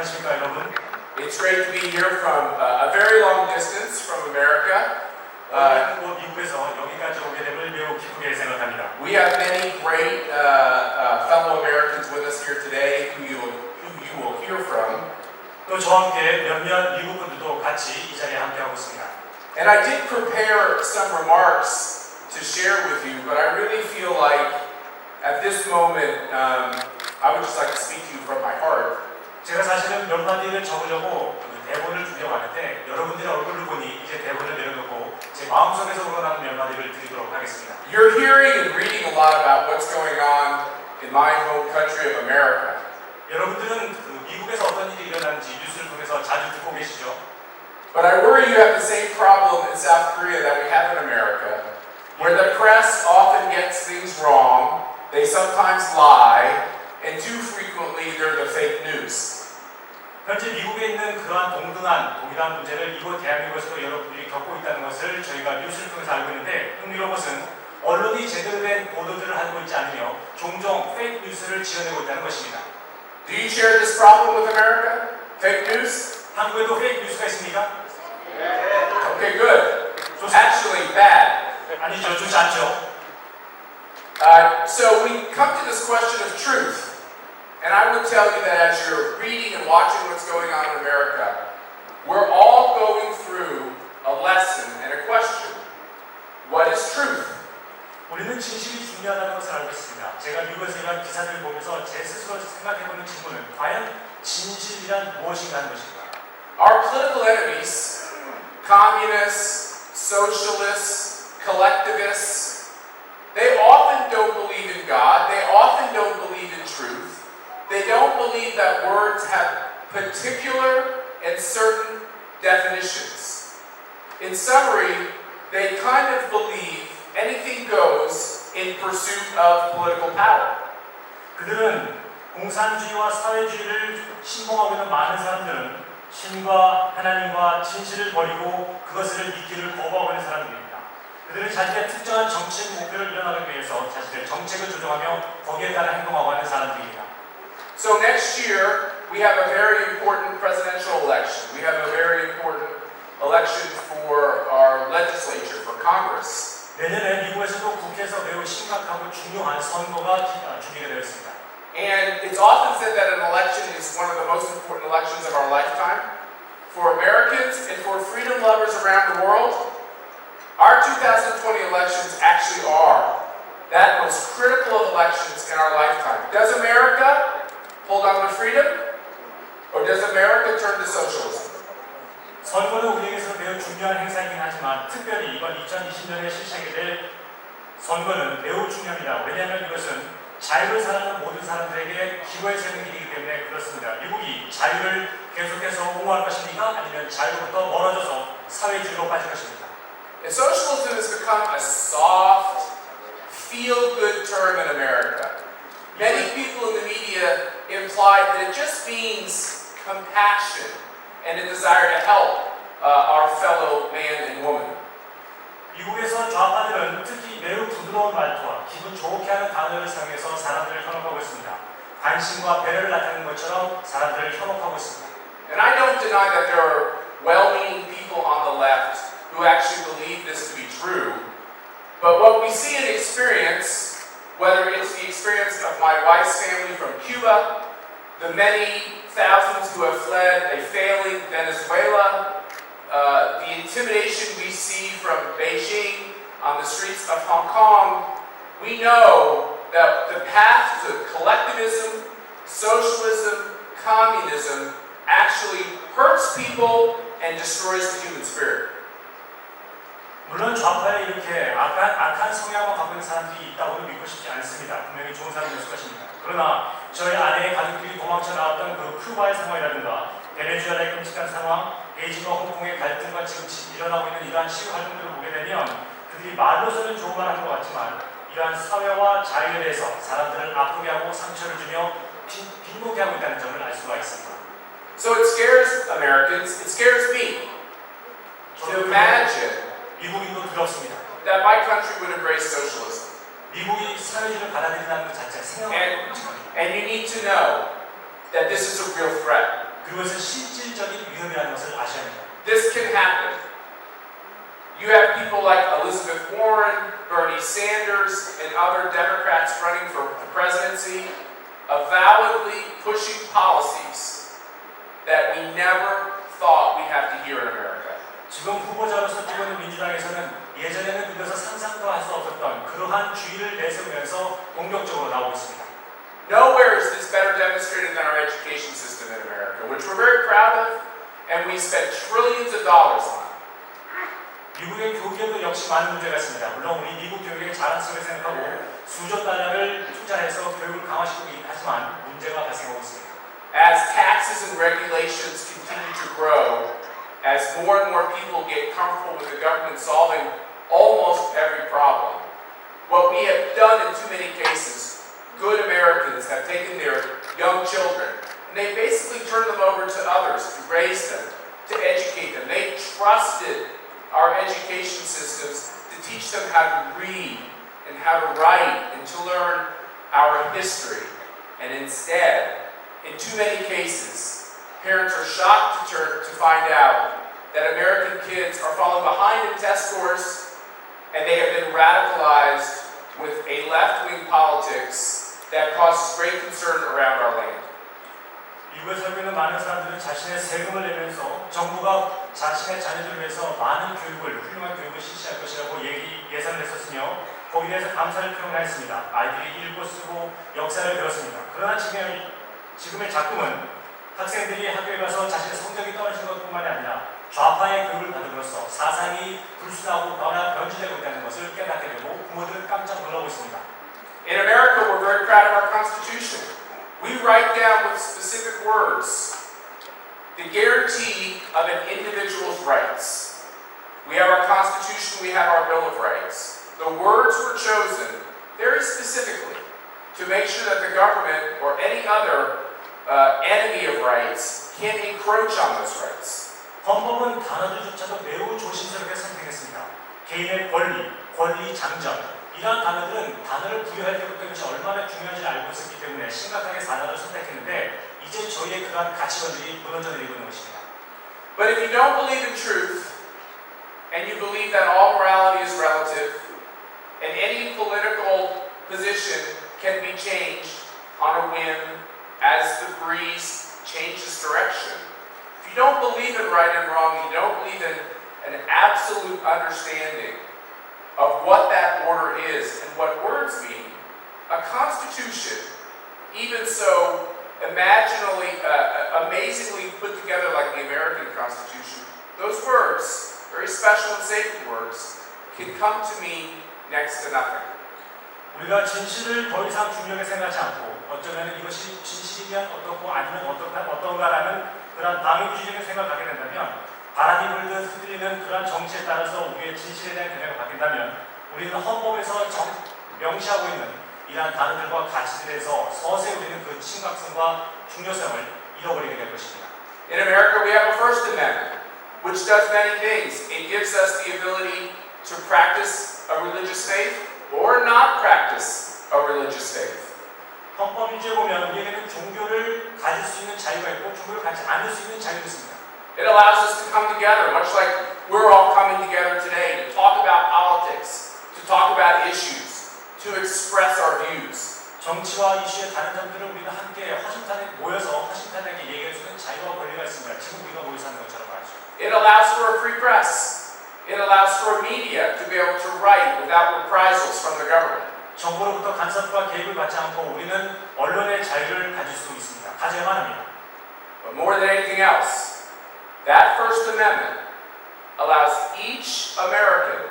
안녕하십니까 여러분? It's great to be here from a very long distance from America. 미국에서 여기까지 오게 됨을 매우 기쁘게 생각합니다. We have many great fellow Americans with us here today who you will hear from. 또 저와 함께 몇몇 미국 분들도 같이 이 자리에 함께하고 있습니다. And I did prepare some remarks to share with you, but I really feel like at this moment I would just like to speak to you from my heart. 제가 사실은 몇 마디를 적으려고 대본을 준비해왔는데 여러분들의 얼굴을 보니 이제 대본을 내려놓고 제 마음속에서 우러나는 몇 마디를 드리도록 하겠습니다. You're hearing and reading a lot about what's going on in my home country of America. 여러분들은 미국에서 어떤 일이 일어나는지 뉴스를 통해서 자주 듣고 계시죠? But I worry you have the same problem in South Korea that we have in America, where the press often gets things wrong, they sometimes lie, and too frequently they're the fake news. 현재 미국에 있는 그러한 동일한 문제를 이곳 대한민국에서도 여러분들이 겪고 있다는 것을 저희가 뉴스를 통해서 알고 있는데 흥미로운 것은 언론이 제대로 된 보도들을 하고 있지 않으며 종종 페이크 뉴스를 지어내고 있다는 것입니다. Do you share this problem with America? Fake news? 한국에도 페이크 뉴스가 있습니까? Okay, good. Actually, bad. 아니죠, 좋지 않죠. So we come to this question of truth. And I would tell you that as you're reading and watching what's going on in America, we're all going through a lesson and a question. What is truth? 우리는 진실이 중요하다는 것을 알고 있습니다. 제가 미국에서 이런 기사들을 보면서 제 스스로 생각해보는 질문은 과연 진실이란 무엇인가 하는 것입니다. Our political enemies, communists, socialists, collectivists, they often don't believe in God. They often don't believe in truth. They don't believe that words have particular and certain definitions. In summary, they kind of believe anything goes in pursuit of political power. 그들은 공산주의와 사회주의를 신봉하고 있는 많은 사람들은 신과 하나님과 진실을 버리고 그것을 믿기를 거부하고 있는 사람들입니다. 그들은 자신의 특정한 정책 목표를 이뤄나가기 위해서 자신의 정책을 조정하며 거기에 따라 행동하고 하는 사람들입니다. So next year, we have a very important presidential election. We have a very important election for our legislature, for Congress. 내년에 미국에서도 국회에서 매우 심각하고 중요한 선거가 준비가 되어 있습니다. And it's often said that an election is one of the most important elections of our lifetime. For Americans and for freedom lovers around the world, our 2020 elections actually are that most critical of elections in our lifetime. Does America hold on to freedom? Or does America turn to socialism? 선거는 우리에게서 매우 중요한 행사이긴 하지만 특별히 이번 2020년에 실시하게 될 선거는 매우 중요합니다. 왜냐하면 이것은 자유를 사랑하는 모든 사람들에게 기로에 세우는 일이기 때문에 그렇습니다. 미국이 자유를 계속해서 옹호할 것입니까? 아니면 자유로부터 멀어져서 사회주의로 빠질 것입니까? And socialism has become a soft, feel-good term in America. Many people in the media imply that it just means compassion and a desire to help our fellow man and woman. 미국에서 좌파들은 특히 매우 부드러운 말투와 기분 좋게 하는 단어를 사용해서 사람들을 현혹하고 있습니다. 관심과 배려를 나타내는 것처럼 사람들을 현혹하고 있습니다. And I don't deny that there are well-meaning people on the left who actually believe this to be true. But what we see and experience, whether it's the experience of my wife's family from Cuba, the many thousands who have fled a failing Venezuela, the intimidation we see from Beijing on the streets of Hong Kong, we know that the path to collectivism, socialism, communism actually hurts people and destroys the human spirit. 물론 좌파에 이렇게 악한 성향을 갖고 있는 사람들이 있다고는 믿고 싶지 않습니다. 분명히 좋은 사람이 있을 것입니다. 그러나 저희 아내의 가족들이 도망쳐 나왔던 그 쿠바의 상황이라든가 베네수엘라의 끔찍한 상황, 베이징과 홍콩의 갈등과 지금 일어나고 있는 이러한 시위 활동들을 보게 되면 그들이 말로서는 좋은 말 하는 것 같지만 이러한 사회와 자유에 대해서 사람들을 아프게 하고 상처를 주며 빈곤케 하고 있다는 점을 알 수가 있습니다. So it scares Americans, it scares me to imagine 미국인도 두렵습니다. that my country would embrace socialism. 미국이 사회주의를 받아들인다는 것 자체가 생각보다 끔찍합니다. And you need to know that this is a real threat. 그것은 실질적인 위협이라는 것을 아셔야 합니다. This can happen. You have people like Elizabeth Warren, Bernie Sanders, and other Democrats running for the presidency, avowedly pushing policies that we never thought we'd have to hear in America. 지금 후보자로서 뛰고 있는 민주당에서는 예전에는 그것을 상상도 할 수 없었던 그러한 주의를 내세우면서 공격적으로 나오고 있습니다. Nowhere is this better demonstrated than our education system in America, which we're very proud of, and we spend trillions of dollars on. 미국의 교육에도 역시 많은 문제가 있습니다. 물론 우리 미국 교육에 자랑스럽게 생각하고 수조 달러를 투자해서 교육을 강화시키고 하지만 문제가 발생하고 있습니다. As taxes and regulations continue to grow, as more and more people get comfortable with the government solving almost every problem, what we have done in too many cases, good Americans have taken their young children and they basically turned them over to others to raise them, to educate them. They trusted our education systems to teach them how to read and how to write and to learn our history. And instead, in too many cases, parents are shocked to find out that American kids are falling behind in test scores and they have been radicalized with a left-wing politics that causes great concern around our land. 미국에 살고 있는 많은 사람들은 자신의 세금을 내면서 정부가 자신의 자녀들을 위해서 많은 교육을, 훌륭한 교육을 실시할 것이라고 예상을 했었으며 거기에 대해서 감사를 표명했습니다. 아이들이 읽고 쓰고 역사를 배웠습니다. 그러나 지금의 작품은 학생들이 학교에 가서 자신의 성적이 떨어진 것뿐만이 아니라 좌파의 교육을 받음으로써 사상이 불순하고 변질되고 있다는 것을 깨닫게 되고 부모들은 깜짝 놀라고 있습니다. In America, we're very proud of our Constitution. We write down with specific words the guarantee of an individual's rights. We have our Constitution, we have our Bill of Rights. The words were chosen very specifically to make sure that the government or any other enemy of rights can't encroach on those rights. 헌법은 단어들조차도 매우 조심스럽게 선택했습니다. 개인의 권리 장전, 이러한 단어를 부여할 때부터 이것이 얼마나 중요한지를 알고 있었기 때문에 심각하게 단어를 선택했는데 이제 저희의 그러한 가치관들이 무너져 내리고 있는 것입니다. But if you don't believe in truth and you believe that all morality is relative and any political position can be changed on a whim as the breeze changes direction, if you don't believe in right and wrong, you don't believe in an absolute understanding of what that order is and what words mean, a constitution, even so amazingly put together like the American Constitution, those words, very special and sacred words, can come to mean next to nothing. 우리가 진실을 더 이상 중요하게 생각하지 않고 어쩌면 이것이 진실이면 어떻고 아니면 어떤가라는 그런 방위주의적인 생각을 갖게 된다면 바람이 불듯 흔들리는 그러한 정치에 따라서 우리의 진실에 대한 견해가 바뀐다면 우리는 헌법에서 명시하고 있는 이러한 단어들과 가치들에서 서서히 우리는 그 심각성과 중요성을 잃어버리게 될 것입니다. In America, we have a First Amendment, which does many things. It gives us the ability to practice a religious faith or not practice a religious faith. 헌법 1조에 보면 우리에게는 종교를 가질 수 있는 자유가 있고 종교를 갖지 않을 수 있는 자유가 있습니다. It allows us to come together, much like we're all coming together today to talk about politics, to talk about issues, to express our views. 정치와 이슈의 다른 점들을 우리가 함께 모여서 허심탄회하게 얘기할 수 있는 자유와 권리가 있습니다. 지금 우리가 모여서 하는 것처럼 말이죠. It allows for a free press. It allows for media to be able to write without reprisals from the government. 정부로부터 간섭과 개입을 받지 않고 우리는 언론의 자유를 가질 수 있습니다. 가져야만 합니다. But more than anything else, that First Amendment allows each American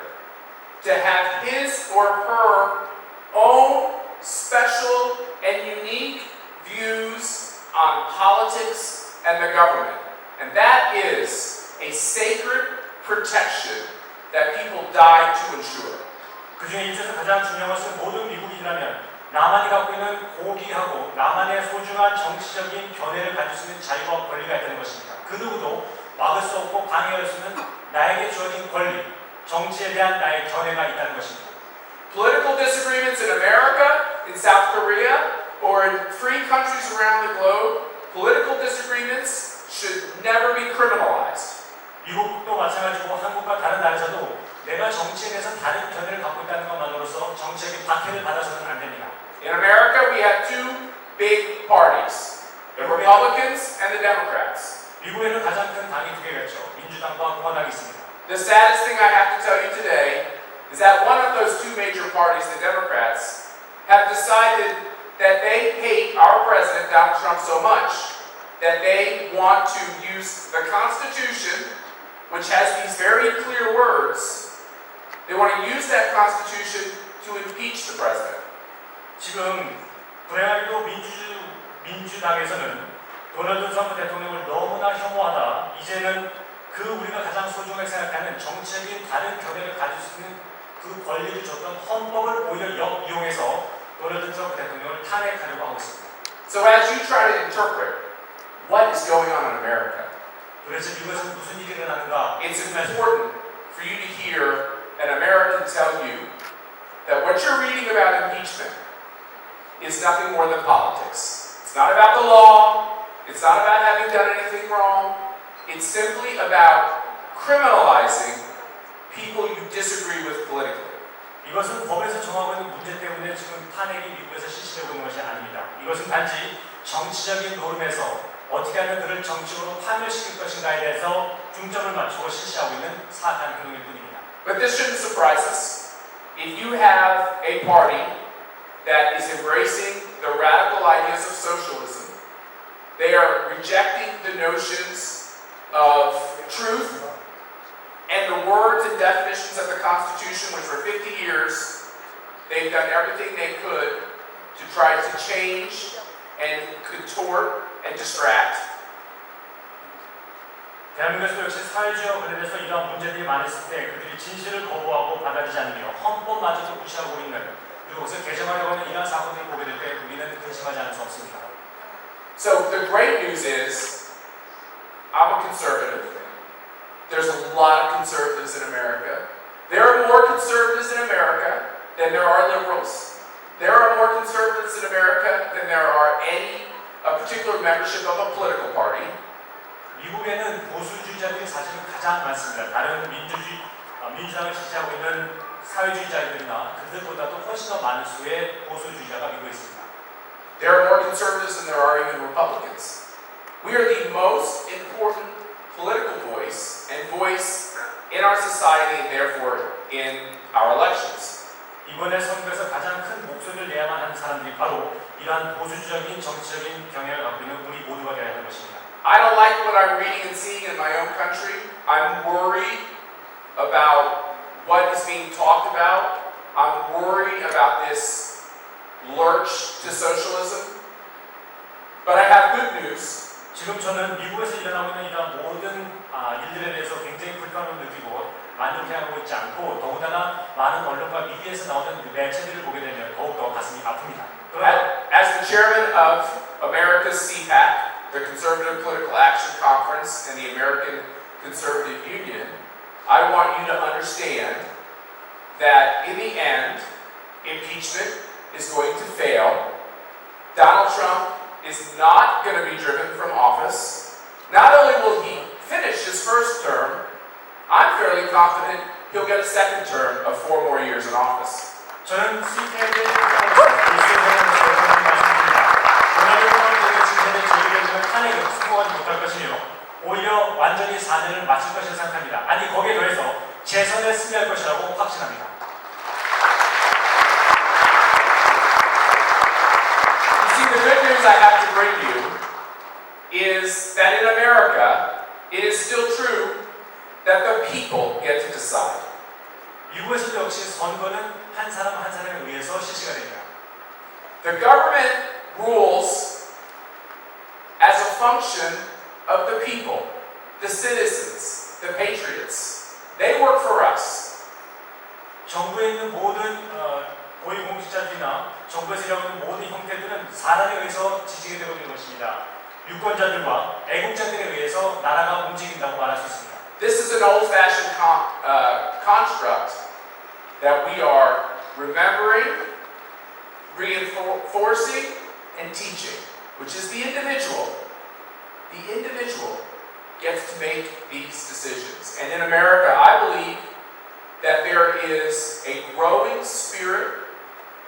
to have his or her own special and unique views on politics and the government. And that is a sacred protection that people die to ensure. 그 중에 이제서 가장 중요한 것은 모든 미국인이라면 나만이 갖고 있는 고귀하고 나만의 소중한 정치적인 견해를 가질 수 있는 자유와 권리가 있다는 것입니다. 그 누구도 막을 수 없고 방해할 수 있는 나에게 주어진 권리, 정치에 대한 나의 견해가 있다는 것입니다. Political disagreements in America, in South Korea, or in free countries around the globe, political disagreements never be criminalized. 미국도 마찬가지고 한국과 다른 나라에서도 내가 정치에 대해서 다른 견해를 갖고 있다는 것만으로서 정치에게 박해를 받아서는 안 됩니다. In America, we have two big parties, the Republicans and the Democrats. 미국에는 가장 큰 당이 두 개가 있죠. 민주당과 공화당이 있습니다. The saddest thing I have to tell you today is that one of those two major parties, the Democrats, have decided that they hate our president, Donald Trump, so much that they want to use the Constitution, which has these very clear words. They want to use that Constitution to impeach the president. 지금 불행하게도 민주당에서는 도널드 트럼프 대통령을 너무나 혐오하다. 이제는 그 우리가 가장 소중하게 생각하는 정치적인 다른 견해를 가질 수 있는 그 권리를 줬던 헌법을 오히려 역이용해서 도널드 트럼프 대통령을 탄핵하려고 하고 있습니다. So as you try to interpret what is going on in America, 도대체 미국에서 무슨 일이 일어나는가? it's important for you to hear an American tell you that what you're reading about impeachment is nothing more than politics. It's not about the law. It's not about having done anything wrong. It's simply about criminalizing people you disagree with politically. 이것은 법에서 정하고 있는 문제 때문에 지금 탄핵이 미국에서 실시되고 있는 것이 아닙니다. 이것은 단지 정치적인 노름에서 어떻게 하면 그를 정치적으로 파멸시킬 것인가에 대해서 중점을 맞추고 실시하고 있는 사악한 행동일 뿐입니다. But this shouldn't surprise us. If you have a party that is embracing the radical ideas of socialism, they are rejecting the notions of truth and the words and definitions of the Constitution, which for 50 years, they've done everything they could to try to change and contort and distract. 대한민국에서 역시 사회주의와 관련해서 이러한 문제들이 많았을 때 그들이 진실을 거부하고 받아들이지 않으며 헌법마저도 무시하고 있는 그리고 그것을 개정하려고 하는 이러한 사건들을 보게 될 때 우리는 근심하지 않을 수 없습니다. So the great news is, I'm a conservative. There's a lot of conservatives in America. There are more conservatives in America than there are liberals. There are more conservatives in America than there are any particular membership of a political party. 미국에는 보수주의자들이 사실은 가장 많습니다. 다른 민주당을 지지하고 있는 사회주의자들이나 그들보다도 훨씬 더 많은 수의 보수주의자가 미국에 있습니다. There are more conservatives than there are even Republicans. We are the most important political voice and voice in our society and therefore in our elections. 이번에 선거에서 가장 큰 목소리를 내야만 하는 사람들이 바로 이러한 보수적인 정치적인 경향을 갖고 있는 우리 모두가 되어야 하는 것입니다. I don't like what I'm reading and seeing in my own country. I'm worried about what is being talked about. I'm worried about this lurch to socialism. But I have good news. 지금 저는 미국에서 일어나고 있는 이러한 모든 일들에 대해서 굉장히 불편함을 느끼고 만족해하고 있지 않고 더군다나 많은 언론과 미디어에서 나오는 매체들을 보게 되면 더욱더 가슴이 아픕니다. 그러나 As the chairman of America's CPAC, the Conservative Political Action Conference, and the American Conservative Union, I want you to understand that in the end, impeachment is going to fail. Donald Trump is not going to be driven from office. Not only will he finish his first term, I'm fairly confident he'll get a second term of 4 more years in office. 저는 CPAC에 말씀드립니다. 도널드 트럼프의 진행의 제의되는 탄핵은 성공하지 못할 것이며 오히려 완전히 4년을 마칠 것이라 생각합니다. 아니 거기에 더해서 재선에 승리할 것이라고 확신합니다. The good news I have to bring you is that in America, it is still true that the people get to decide. 미국에서도 역시 선거는 한 사람 한 사람에 의해서 실시가 됩니다. The government rules as a function of the people, the citizens, the patriots. They work for us. 정부에 있는 모든 고위공직자들이나 정부에서 일하는 모든 형태들은 사람에 의해서 지지게 되고 있는 것입니다. 유권자들과 애국자들에 의해서 나라가 움직인다고 말할 수 있습니다. This is an old-fashioned construct that we are remembering, reinforcing, and teaching, which is the individual gets to make these decisions. And in America, I believe that there is a growing spirit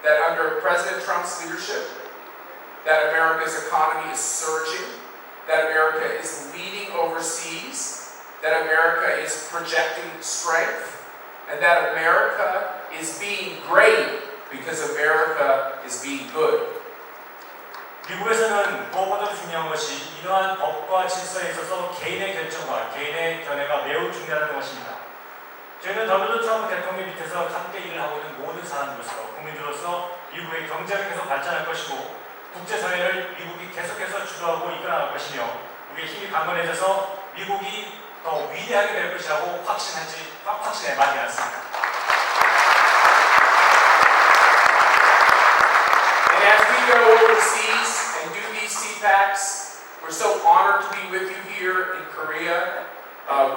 that under President Trump's leadership, that America's economy is surging, that America is leading overseas, that America is projecting strength, and that America is being great because America is being good. 미국에서는 무엇보다도 중요한 것이 이러한 법과 질서에 있어서 개인의 결정과 개인의 견해가 매우 중요하다는 것입니다. 저희는 더널드 트럼프 대통령 밑에서 함께 일을 하고 있는 모든 사람들로서 국민들로서 미국의 경제를 계속 발전할 것이고 국제사회를 미국이 계속해서 주도하고 이끌어갈 것이며 우리의 힘이 강건해져서 미국이 더 위대하게 될 것이라고 확신에 마지 않습니다. And as we go overseas and do these CPACs, we're so honored to be with you here in Korea.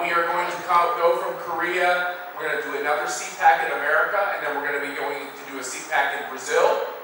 We are going to go from Korea, we're going to do another CPAC in America, and then we're going to be going to do a CPAC in Brazil.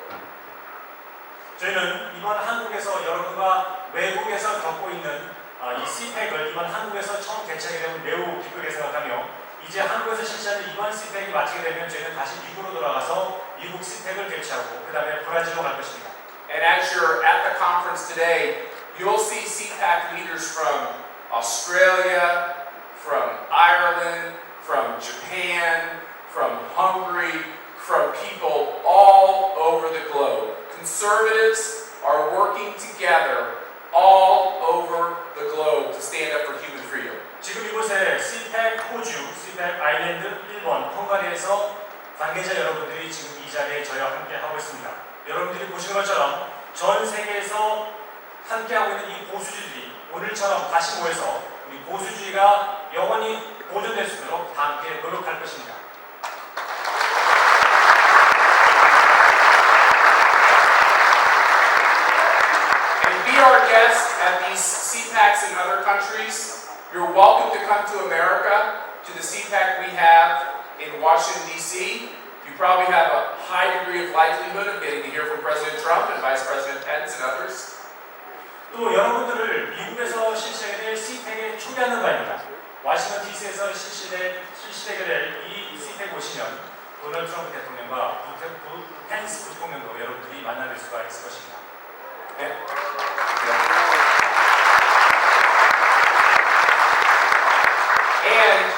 저희는 이번 한국에서 여러분과 외국에서 겪고 있는 이 CPAC을 이번 한국에서 처음 개최하게 되면 매우 기쁘게 생각하며 이제 한국에서 실시하는 이번 CPAC이 마치게 되면 저희는 다시 미국으로 돌아가서 미국 CPAC을 개최하고 그 다음에 브라질로 갈 것입니다. And as you're at the conference today, you'll see CPAC leaders from Australia, from Ireland, from Japan, from Hungary, from people all over the globe. Conservatives are working together all over the globe to stand up for human freedom. 지금 이곳에 CPAC 호주, CPAC 아일랜드, 일본, 헝가리에서 관계자 여러분들이 지금 이 자리에 저희와 함께 하고 있습니다. 여러분들이 보시는 것처럼 전 세계에서 함께 하고 있는 이 보수주의들이 오늘처럼 다시 모여서 우리 보수주의가 영원히 보존될 수 있도록 다 함께 노력할 것입니다. And be our guest at these CPACs in other countries. You're welcome to come to America, to the CPAC we have in Washington, D.C. You probably have a high degree of likelihood of getting to hear from President Trump and Vice President Pence and others. 또 여러분들을 미국에서 실시하게 될 CPAC에 초대하는 바입니다. 워싱턴 DC에서 실시되게 될 이 CPAC 오시면 도널드 트럼프 대통령과 펜스 부통령도 여러분들이 만나뵐 수가 있을 것입니다. 네. And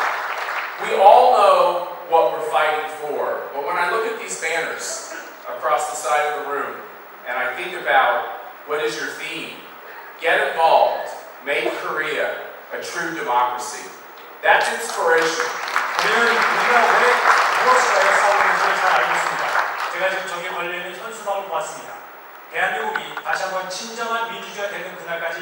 we all know what we're fighting for. But when I look at these banners across the side of the room, and I think about what is your theme, get involved, make Korea a true democracy. That's inspiration. 우리는 우리가 왜 무엇을 위해 싸우는지를 잘 알고 있습니다. 제가 지금 저기에 걸려있는 현수막을 보았습니다. 대한민국이 다시 한번 진정한 민주주의가 되는 그날까지